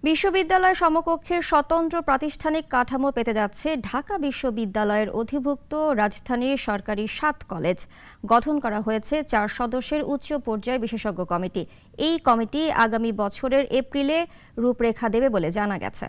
বিশ্ববিদ্যালয় সমকক্ষের স্বতন্ত্র প্রাতিষ্ঠানিক কাঠামো পেতে যাচ্ছে ঢাকা বিশ্ববিদ্যালয়ের অধিভুক্ত রাজধানীর সরকারি ৭ কলেজ। গঠন করা হয়েছে ৪ সদস্যের উচ্চ পর্যায়ের বিশেষজ্ঞ কমিটি। এই কমিটি আগামী বছরের এপ্রিলে রূপরেখা দেবে বলে জানা গেছে।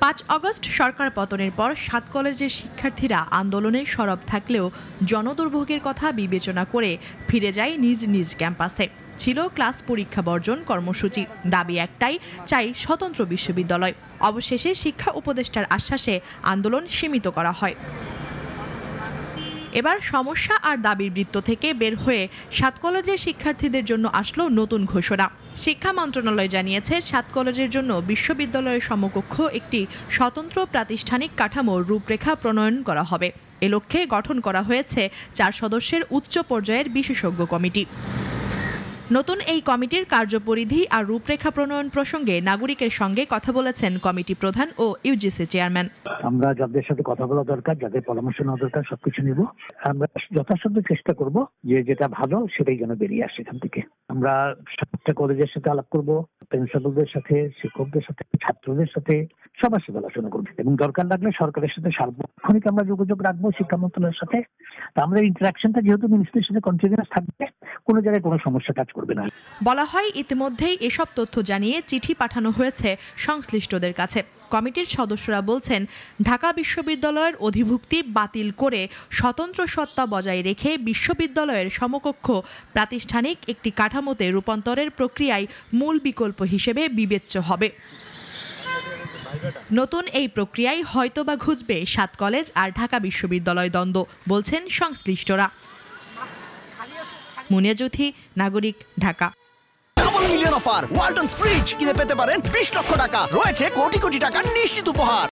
৫ আগস্ট সরকার পতনের পর ৭ কলেজের শিক্ষার্থীরা আন্দোলনে সরব থাকলেও জনদুর্ভোগের কথা বিবেচনা করে ফিরে যায় নিজ নিজ ক্যাম্পাসে। ছিল ক্লাস পরীক্ষা বর্জন কর্মসূচি। দাবি একটাই, চাই স্বতন্ত্র বিশ্ববিদ্যালয়। অবশেষে শিক্ষা উপদেষ্টার আশ্বাসে আন্দোলন সীমিত করা হয়। এবার সমস্যা আর দাবির বৃত্ত থেকে বের হয়ে ৭ কলেজের শিক্ষার্থীদের জন্য আসলো নতুন ঘোষণা। শিক্ষা মন্ত্রণালয় জানিয়েছে ৭ কলেজের জন্য বিশ্ববিদ্যালয়ের সমকক্ষ একটি স্বতন্ত্র প্রাতিষ্ঠানিক কাঠামোর রূপরেখা প্রণয়ন করা হবে। এ লক্ষ্যে গঠন করা হয়েছে ৪ সদস্যের উচ্চ পর্যায়ের বিশেষজ্ঞ কমিটি। নতুন এই কমিটির কার্যপরিধি আর রূপরেখা প্রণয়ন প্রসঙ্গে নাগরিকের সঙ্গে কথা বলেছেন কমিটি প্রধান ও ইউজিসি চেয়ারম্যান। আমরা যাদের সাথে কথা বলা দরকার, যাদের পরামর্শ নেওয়া দরকার, সবকিছু নিব। আমরা যথাসাধ্য চেষ্টা করব যে যেটা ভালো সেটাই যেন বেরিয়ে আসে এখান থেকে। আমরা ৭টা কলেজের সাথে আলাপ করব, প্রিন্সিপালদের সাথে, শিক্ষকদের সাথে, ছাত্রদের সাথে, সবার সাথে আলোচনা করবো এবং দরকার লাগলে সরকারের সাথে সার্বক্ষণিক আমরা যোগাযোগ রাখবো শিক্ষা মন্ত্রণালয়ের সাথে। আমরা ইন্টারাকশনটা যেহেতু মিনিস্ট্রির সাথে কন্টিনিউয়াস থাকবে, কোনো জায়গায় কোনো সমস্যা কাজ করবে না। বলা হয় ইতিমধ্যেই এসব তথ্য জানিয়ে চিঠি পাঠানো হয়েছে সংশ্লিষ্টদের কাছে। কমিটির সদস্যরা বলছেন, ঢাকা বিশ্ববিদ্যালয়ের অধিভুক্তি বাতিল করে স্বতন্ত্র সত্তা বজায় রেখে বিশ্ববিদ্যালয়ের সমকক্ষ প্রাতিষ্ঠানিক একটি কাঠামোতে রূপান্তরের প্রক্রিয়ায় মূল বিকল্প হিসেবে বিবেচ্য হবে। নতুন এই প্রক্রিয়ায় হয়তোবা ঘুচবে ৭ কলেজ আর ঢাকা বিশ্ববিদ্যালয় দ্বন্দ্ব, বলছেন সংশ্লিষ্টরা। মুনিয়া জ্যোতি, নাগরিক, Dhaka. Double million offer Walton fridge কিনে পেতে পারেন ২০ লক্ষ টাকা। রয়েছে কোটি কোটি টাকার নিশ্চিত উপহার।